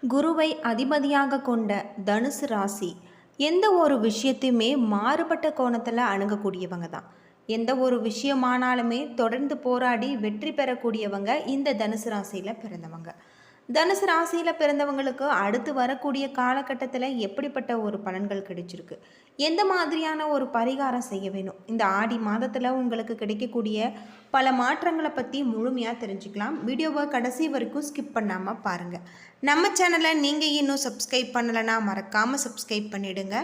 குருவை அதிபதியாக கொண்ட தனுசு ராசி எந்த ஒரு விஷயத்தையுமே மாறுபட்ட கோணத்தில் அணுகக்கூடியவங்க தான். எந்த ஒரு விஷயமானாலுமே தொடர்ந்து போராடி வெற்றி பெறக்கூடியவங்க இந்த தனுசு ராசியில் பிறந்தவங்க. தனுசு ராசியில் பிறந்தவங்களுக்கு அடுத்து வரக்கூடிய காலகட்டத்தில் எப்படிப்பட்ட ஒரு பலன்கள் கிடைச்சிருக்கு, எந்த மாதிரியான ஒரு பரிகாரம் செய்ய வேணும், இந்த ஆடி மாதத்தில் உங்களுக்கு கிடைக்கக்கூடிய பல மாற்றங்களை பற்றி முழுமையாக தெரிஞ்சுக்கலாம். வீடியோவை கடைசி வரைக்கும் ஸ்கிப் பண்ணாமல் பாருங்கள். நம்ம சேனலை நீங்கள் இன்னும் சப்ஸ்கிரைப் பண்ணலைன்னா மறக்காமல் சப்ஸ்கிரைப் பண்ணிவிடுங்க.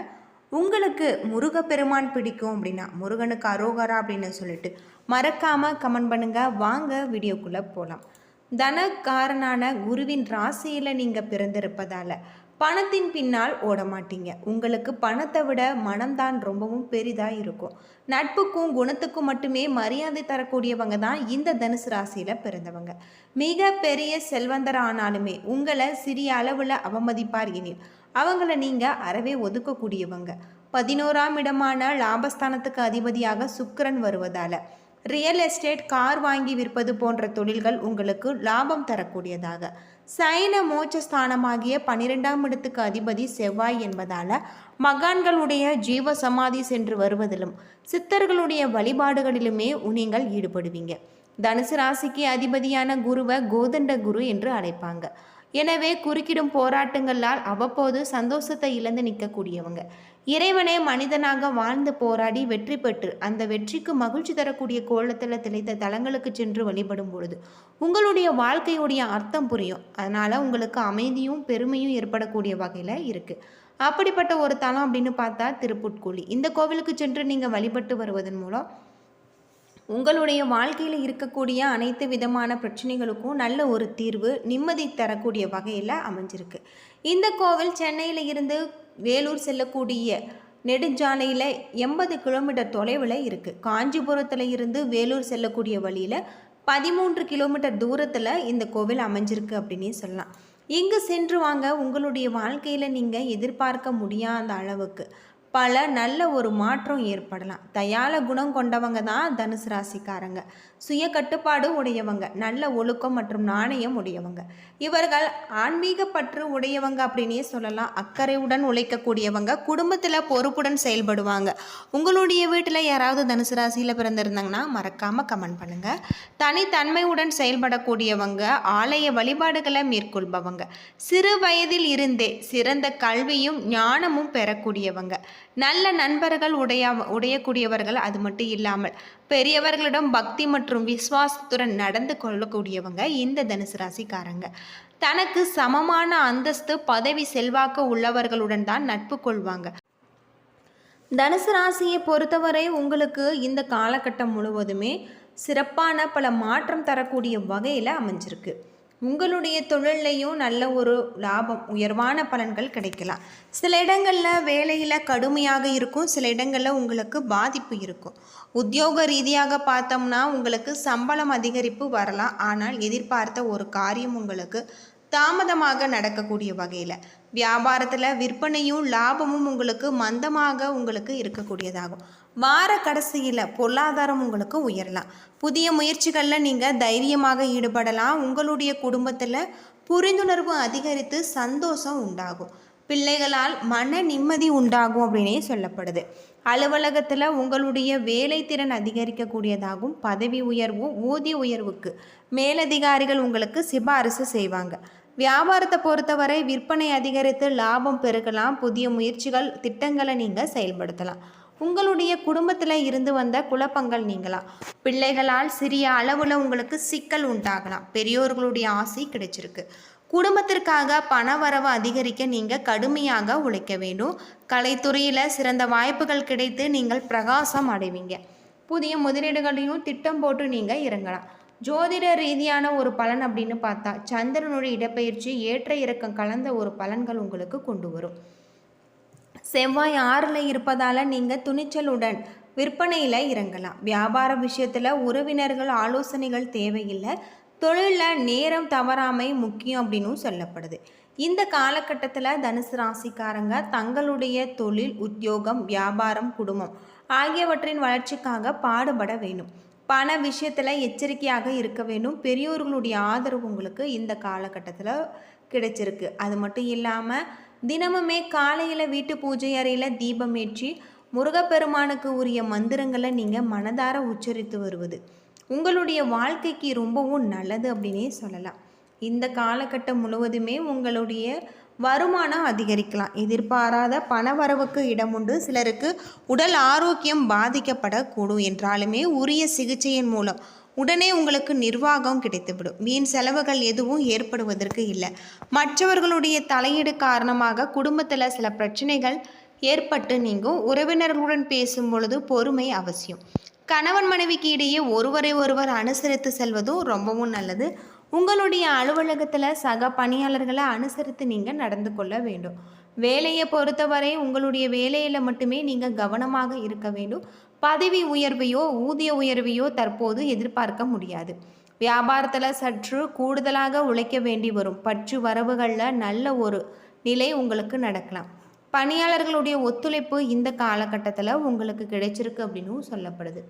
உங்களுக்கு முருகப்பெருமான் பிடிக்கும் அப்படின்னா முருகனுக்கு அரோகரா அப்படின்னு சொல்லிட்டு மறக்காமல் கமெண்ட் பண்ணுங்கள். வாங்க வீடியோக்குள்ளே போகலாம். தனக்காரனான குருவின் ராசியில் நீங்கள் பிறந்திருப்பதால் பணத்தின் பின்னால் ஓட மாட்டீங்க. உங்களுக்கு பணத்தை விட மனம்தான் ரொம்பவும் பெரிதாக இருக்கும். நட்புக்கும் குணத்துக்கும் மட்டுமே மரியாதை தரக்கூடியவங்க தான் இந்த தனுசு ராசியில் பிறந்தவங்க. மிக பெரிய செல்வந்தர் ஆனாலுமே உங்களை சிறிய அளவில் அவமதிப்பார் எனில் அவங்கள நீங்கள் அறவே ஒதுக்கக்கூடியவங்க. 11ஆம் இடமான லாபஸ்தானத்துக்கு அதிபதியாக சுக்கிரன் வருவதால் ரியல் எஸ்டேட், கார் வாங்கி விற்பது போன்ற தொழில்கள் உங்களுக்கு லாபம் தரக்கூடியதாக, சைன மோட்சஸ்தானமாகிய 12ஆம் இடத்துக்கு அதிபதி செவ்வாய் என்பதால் மகான்களுடைய ஜீவ சமாதி சென்று வருவதிலும் சித்தர்களுடைய வழிபாடுகளிலுமே நீங்கள் ஈடுபடுவீங்க. தனுசு ராசிக்கு அதிபதியான குருவை கோதண்ட குரு என்று அழைப்பாங்க. எனவே குறுக்கிடும் போராட்டங்களால் அவ்வப்போது சந்தோஷத்தை இழந்து நிற்கக்கூடியவங்க. இறைவனே மனிதனாக வாழ்ந்து போராடி வெற்றி பெற்று அந்த வெற்றிக்கு மகிழ்ச்சி தரக்கூடிய கோலத்தில் திளைத்த தலங்களுக்கு சென்று வழிபடும் பொழுது உங்களுடைய வாழ்க்கையுடைய அர்த்தம் புரியும். அதனால் உங்களுக்கு அமைதியும் பெருமையும் ஏற்படக்கூடிய வகையில் இருக்குது. அப்படிப்பட்ட ஒரு தலம் அப்படின்னு பார்த்தா திருப்புட்கூழி. இந்த கோவிலுக்கு சென்று நீங்கள் வழிபட்டு வருவதன் மூலம் உங்களுடைய வாழ்க்கையில் இருக்கக்கூடிய அனைத்து விதமான பிரச்சனைகளுக்கும் நல்ல ஒரு தீர்வு, நிம்மதி தரக்கூடிய வகையில் அமைஞ்சிருக்கு. இந்த கோவில் சென்னையில் இருந்து வேலூர் செல்லக்கூடிய நெடுஞ்சாலையில் 80 கிலோமீட்டர் தொலைவில் இருக்குது. காஞ்சிபுரத்தில் இருந்து வேலூர் செல்லக்கூடிய வழியில் 13 கிலோமீட்டர் தூரத்தில் இந்த கோவில் அமைஞ்சிருக்கு அப்படின்னே சொல்லலாம். இங்கு சென்று வாங்க, உங்களுடைய வாழ்க்கையில் நீங்கள் எதிர்பார்க்க முடியாத அளவுக்கு பல நல்ல ஒரு மாற்றம் ஏற்படலாம். தயால குணம் கொண்டவங்க தான் தனுசு ராசிக்காரங்க. சுய கட்டுப்பாடு உடையவங்க, நல்ல ஒழுக்கம் மற்றும் நாணயம் உடையவங்க. இவர்கள் ஆன்மீக பற்று உடையவங்க அப்படின்னே சொல்லலாம். அக்கறையுடன் உழைக்கக்கூடியவங்க, குடும்பத்தில் பொறுப்புடன் செயல்படுவாங்க. உங்களுடைய வீட்டில் யாராவது தனுசு ராசியில் பிறந்திருந்தாங்கன்னா மறக்காமல் கமெண்ட் பண்ணுங்கள். தனித்தன்மையுடன் செயல்படக்கூடியவங்க, ஆலய வழிபாடுகளை மேற்கொள்பவங்க, சிறு வயதில் இருந்தே சிறந்த கல்வியும் ஞானமும் பெறக்கூடியவங்க, நல்ல நண்பர்கள் உடையக்கூடியவர்கள். அது மட்டும் இல்லாமல் பெரியவர்களிடம் பக்தி மற்றும் விசுவாசத்துடன் நடந்து கொள்ளக்கூடியவங்க இந்த தனுசு ராசிக்காரங்க. தனக்கு சமமான அந்தஸ்து, பதவி, செல்வாக்கு உள்ளவர்களுடன் தான் நட்பு கொள்வாங்க. தனுசு ராசியை பொறுத்தவரை உங்களுக்கு இந்த காலகட்டம் முழுவதுமே சிறப்பான பல மாற்றம் தரக்கூடிய வகையில் அமைஞ்சிருக்கு. உங்களுடைய தொழிலையும் நல்ல ஒரு லாபம், உயர்வான பலன்கள் கிடைக்கலாம். சில இடங்களில் வேலையில் கடுமையாக இருக்கும், சில இடங்களில் உங்களுக்கு பாதிப்பு இருக்கும். உத்தியோக ரீதியாக பார்த்தோம்னா உங்களுக்கு சம்பளம் அதிகரிப்பு வரலாம். ஆனால் எதிர்பார்த்த ஒரு காரியம் உங்களுக்கு தாமதமாக நடக்கக்கூடிய வகையில், வியாபாரத்தில் விற்பனையும் லாபமும் உங்களுக்கு மந்தமாக உங்களுக்கு இருக்கக்கூடியதாகும். வார கடைசியில் பொருளாதாரம் உங்களுக்கு உயரலாம். புதிய முயற்சிகளில் நீங்கள் தைரியமாக ஈடுபடலாம். உங்களுடைய குடும்பத்தில் புரிந்துணர்வு அதிகரித்து சந்தோஷம் உண்டாகும். பிள்ளைகளால் மன நிம்மதி உண்டாகும் அப்படின்னே சொல்லப்படுது. அலுவலகத்தில் உங்களுடைய வேலை திறன் அதிகரிக்கக்கூடியதாகும். பதவி உயர்வு, ஊதிய உயர்வுக்கு மேலதிகாரிகள் உங்களுக்கு சிபாரிசு செய்வாங்க. வியாபாரத்தை பொறுத்தவரை விற்பனை அதிகரித்து லாபம் பெருகலாம். புதிய முயற்சிகள், திட்டங்களை நீங்கள் செயல்படுத்தலாம். உங்களுடைய குடும்பத்தில் இருந்து வந்த குழப்பங்கள் நீங்களாம். பிள்ளைகளால் சிறிய அளவில் உங்களுக்கு சிக்கல் உண்டாகலாம். பெரியோர்களுடைய ஆசை கிடைச்சிருக்கு. குடும்பத்திற்காக பண வரவு அதிகரிக்க நீங்கள் கடுமையாக உழைக்க வேண்டும். கலைத்துறையில் சிறந்த வாய்ப்புகள் கிடைத்து நீங்கள் பிரகாசம் அடைவீங்க. புதிய முதலீடுகளையும் திட்டம் போட்டு நீங்கள் இறங்கலாம். ஜோதிட ரீதியான ஒரு பலன் அப்படின்னு பார்த்தா சந்திரனுடைய இடப்பெயர்ச்சி ஏற்ற இறக்கம் கலந்த ஒரு பலன்கள் உங்களுக்கு கொண்டு வரும். செவ்வாய் 6ல் இருப்பதால் நீங்கள் துணிச்சலுடன் விற்பனையில் இறங்கலாம். வியாபார விஷயத்தில் உறவினர்கள் ஆலோசனைகள் தேவையில்லை. தொழிலில் நேரம் தவறாமை முக்கியம் அப்படின்னு சொல்லப்படுது. இந்த காலகட்டத்தில் தனுசு ராசிக்காரங்க தங்களுடைய தொழில், உத்தியோகம், வியாபாரம், குடும்பம் ஆகியவற்றின் வளர்ச்சிக்காக பாடுபட வேணும். பண விஷயத்தில் எச்சரிக்கையாக இருக்க வேண்டும். பெரியோர்களுடைய ஆதரவு உங்களுக்கு இந்த காலகட்டத்தில் கிடைச்சிருக்கு. அது மட்டும் இல்லாமல் தினமுமே காலையில் வீட்டு பூஜை அறையில் தீபம் ஏற்றி முருகப்பெருமானுக்கு உரிய மந்திரங்களை நீங்கள் மனதார உச்சரித்து வருவது உங்களுடைய வாழ்க்கைக்கு ரொம்பவும் நல்லது அப்படின்னே சொல்லலாம். இந்த காலகட்டம் முழுவதுமே உங்களுடைய வருமானம் அதிகரிக்கலாம். எதிர்பாராத பண வரவுக்கு இடம் உண்டு. சிலருக்கு உடல் ஆரோக்கியம் பாதிக்கப்படக்கூடும் என்றாலுமே உரிய சிகிச்சையின் மூலம் உடனே உங்களுக்கு நிர்வாகம் கிடைத்துவிடும். வீண் செலவுகள் எதுவும் ஏற்படுவதற்கு இல்லை. மற்றவர்களுடைய தலையீடு காரணமாக குடும்பத்தில் சில பிரச்சனைகள் ஏற்பட்டு நீங்கும். உறவினர்களுடன் பேசும் பொழுது பொறுமை அவசியம். கணவன் மனைவிக்கு இடையே ஒருவரை ஒருவர் அனுசரித்து செல்வதும் ரொம்பவும் நல்லது. உங்களுடைய அலுவலகத்தில் சக பணியாளர்களை அனுசரித்து நீங்கள் நடந்து கொள்ள வேண்டும். வேலையை பொறுத்தவரை உங்களுடைய வேலையில் மட்டுமே நீங்கள் கவனமாக இருக்க வேண்டும். பதவி உயர்வையோ ஊதிய உயர்வையோ தற்போது எதிர்பார்க்க முடியாது. வியாபாரத்தில் சற்று கூடுதலாக உழைக்க வேண்டி வரும். பற்று வரவுகளில் நல்ல ஒரு நிலை உங்களுக்கு நடக்கலாம். பணியாளர்களுடைய ஒத்துழைப்பு இந்த காலகட்டத்தில் உங்களுக்கு கிடைச்சிருக்கு அப்படின்னு சொல்லப்படுது.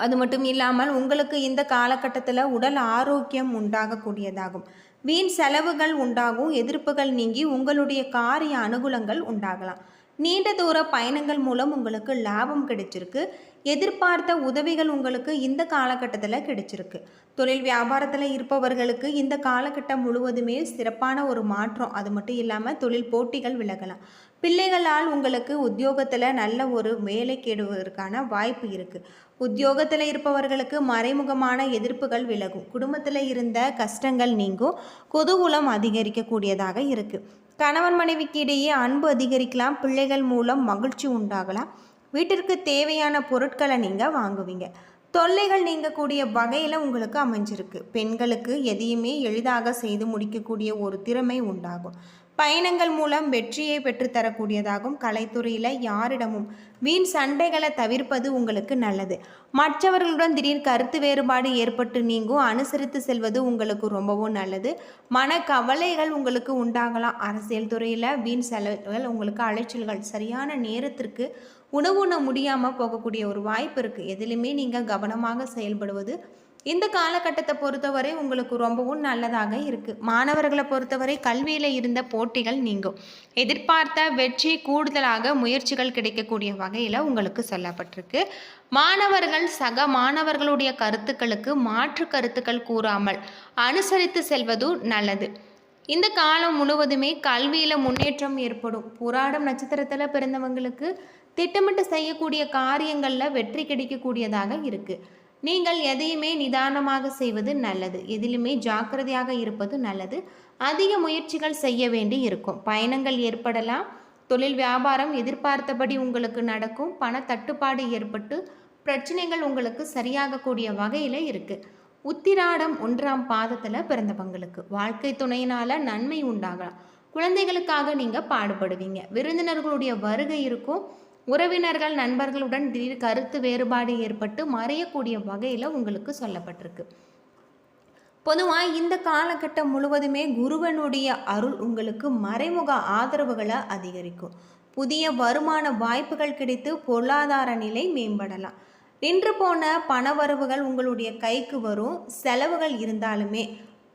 அது மட்டும் இல்லாமல் உங்களுக்கு இந்த காலகட்டத்தில் உடல் ஆரோக்கியம் உண்டாகக்கூடியதாகும். வீண் செலவுகள் உண்டாகும். எதிர்ப்புகள் நீங்கி உங்களுடைய காரிய அனுகூலங்கள் உண்டாகலாம். நீண்ட தூர பயணங்கள் மூலம் உங்களுக்கு லாபம் கிடைச்சிருக்கு. எதிர்பார்த்த உதவிகள் உங்களுக்கு இந்த காலகட்டத்தில் கிடைச்சிருக்கு. தொழில் வியாபாரத்தில் இருப்பவர்களுக்கு இந்த காலகட்டம் முழுவதுமே சிறப்பான ஒரு மாற்றம். அது மட்டும் இல்லாமல் தொழில் போட்டிகள் விலகலாம். பிள்ளைகளால் உங்களுக்கு உத்தியோகத்தில் நல்ல ஒரு வேலை கேடுவதற்கான வாய்ப்பு இருக்குது. உத்தியோகத்தில் இருப்பவர்களுக்கு மறைமுகமான எதிர்ப்புகள் விலகும். குடும்பத்தில் இருந்த கஷ்டங்கள் நீங்கும். குதூகூலம் அதிகரிக்கக்கூடியதாக இருக்குது. கணவன் மனைவிக்கு இடையே அன்பு அதிகரிக்கலாம். பிள்ளைகள் மூலம் மகிழ்ச்சி உண்டாகலாம். வீட்டிற்கு தேவையான பொருட்களை நீங்கள் வாங்குவீங்க. தொல்லைகள் நீங்கக்கூடிய வகையில் உங்களுக்கு அமைஞ்சிருக்கு. பெண்களுக்கு எதையுமே எளிதாக செய்து முடிக்கக்கூடிய ஒரு திறமை உண்டாகும். பயணங்கள் மூலம் வெற்றியை பெற்றுத்தரக்கூடியதாகும். கலைத்துறையில் யாரிடமும் வீண் சண்டைகளை தவிர்ப்பது உங்களுக்கு நல்லது. மற்றவர்களுடன் திடீர் கருத்து வேறுபாடு ஏற்பட்டு நீங்கும். அனுசரித்து செல்வது உங்களுக்கு ரொம்பவும் நல்லது. மனக்கவலைகள் உங்களுக்கு உண்டாகலாம். அரசியல் துறையில் வீண் செலவுகள் உங்களுக்கு அலைச்சல்கள். சரியான நேரத்திற்கு உணவு உண்ண முடியாமல் போகக்கூடிய ஒரு வாய்ப்பு இருக்குது. எதிலுமே நீங்கள் கவனமாக செயல்படுவது இந்த காலகட்டத்தை பொறுத்தவரை உங்களுக்கு ரொம்பவும் நல்லதாக இருக்குது. மாணவர்களை பொறுத்தவரை கல்வியில் இருந்த போட்டிகள் நீங்கும். எதிர்பார்த்த வெற்றி கூடுதலாக முயற்சிகள் கிடைக்கக்கூடிய வகையில் உங்களுக்கு சொல்லப்பட்டிருக்கு. மாணவர்கள் சக மாணவர்களுடைய கருத்துக்களுக்கு மாற்று கருத்துக்கள் கூறாமல் அனுசரித்து செல்வது நல்லது. இந்த காலம் முழுவதுமே கல்வியில் முன்னேற்றம் ஏற்படும். புராடம் நட்சத்திரத்தில் பிறந்தவங்களுக்கு திட்டமிட்டு செய்யக்கூடிய காரியங்களில் வெற்றி கிடைக்கக்கூடியதாக இருக்குது. நீங்கள் எதையுமே நிதானமாக செய்வது நல்லது. எதிலுமே ஜாக்கிரதையாக இருப்பது நல்லது. அதிக முயற்சிகள் செய்ய வேண்டி இருக்கும். பயணங்கள் ஏற்படலாம். தொழில் வியாபாரம் எதிர்பார்த்தபடி உங்களுக்கு நடக்கும். பண தட்டுப்பாடு ஏற்பட்டு பிரச்சனைகள் உங்களுக்கு சரியாகக்கூடிய வகையில் இருக்குது. உத்திராடம் 1ஆம் பாதத்தில் பிறந்தவங்களுக்கு வாழ்க்கை துணையினால் நன்மை உண்டாகலாம். குழந்தைகளுக்காக நீங்கள் பாடுபடுவீங்க. விருந்தினர்களுடைய வருகை இருக்கும். உறவினர்கள் நண்பர்களுடன் திடீர் கருத்து வேறுபாடு ஏற்பட்டு மறையக்கூடிய வகையில் உங்களுக்கு சொல்லப்பட்டிருக்கு. பொதுவாக இந்த காலகட்டம் முழுவதுமே குருவனுடைய அருள் உங்களுக்கு மறைமுக ஆதரவுகளை அதிகரிக்கும். புதிய வருமான வாய்ப்புகள் கிடைத்து பொருளாதார நிலை மேம்படலாம். நின்று போன பணவரவுகள் உங்களுடைய கைக்கு வரும். செலவுகள் இருந்தாலுமே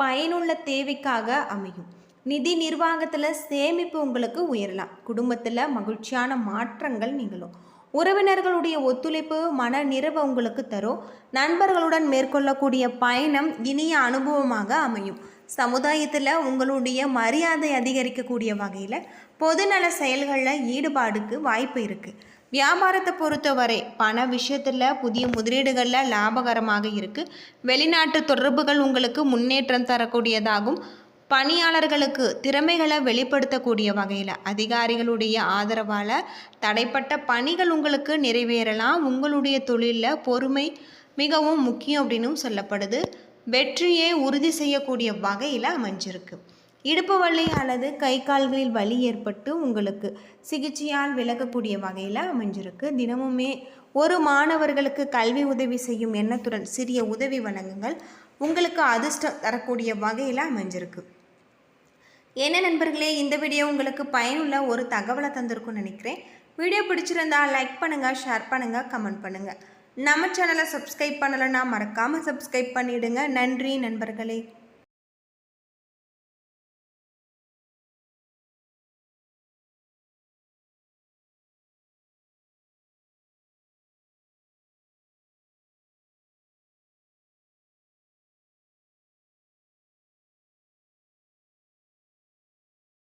பயனுள்ள தேவைக்காக அமையும். நிதி நிர்வாகத்தில் சேமிப்பு உங்களுக்கு உயரலாம். குடும்பத்தில் மகிழ்ச்சியான மாற்றங்கள் நிகழும். உறவினர்களுடைய ஒத்துழைப்பு மன நிறைவை உங்களுக்கு தரும். நண்பர்களுடன் மேற்கொள்ளக்கூடிய பயணம் இனிய அனுபவமாக அமையும். சமுதாயத்தில் உங்களுடைய மரியாதை அதிகரிக்கக்கூடிய வகையில் பொதுநல செயல்களில் ஈடுபாடுக்கு வாய்ப்பு இருக்குது. வியாபாரத்தை பொறுத்தவரை பண விஷயத்தில் புதிய முதலீடுகளில் லாபகரமாக இருக்குது. வெளிநாட்டு தொடர்புகள் உங்களுக்கு முன்னேற்றம் தரக்கூடியதாகும். பணியாளர்களுக்கு திறமைகளை வெளிப்படுத்தக்கூடிய வகையில் அதிகாரிகளுடைய ஆதரவால் தடைப்பட்ட பணிகள் உங்களுக்கு நிறைவேறலாம். உங்களுடைய தொழிலில் பொறுமை மிகவும் முக்கியம் அப்படின்னும் சொல்லப்படுது. வெற்றியை உறுதி செய்யக்கூடிய வகையில் அமைஞ்சிருக்கு. இடுப்பு வலி அல்லது கை கால்களில் வலி ஏற்பட்டு உங்களுக்கு சிகிச்சையால் விலகக்கூடிய வகையில் அமைஞ்சிருக்கு. தினமுமே ஒரு மாணவர்களுக்கு கல்வி உதவி செய்யும் எண்ணத்துடன் சிறிய உதவி வழங்குங்கள். உங்களுக்கு அதிர்ஷ்டம் தரக்கூடிய வகையில் அமைஞ்சிருக்கு. என்ன நண்பர்களே, இந்த வீடியோ உங்களுக்கு பயனுள்ள ஒரு தகவலை தந்திருக்கும்னு நினைக்கிறேன். வீடியோ பிடிச்சிருந்தால் லைக் பண்ணுங்கள், ஷேர் பண்ணுங்கள், கமெண்ட் பண்ணுங்கள். நம்ம சேனலை சப்ஸ்கிரைப் பண்ணலைன்னா மறக்காமல் சப்ஸ்கிரைப் பண்ணிவிடுங்க. நன்றி நண்பர்களே.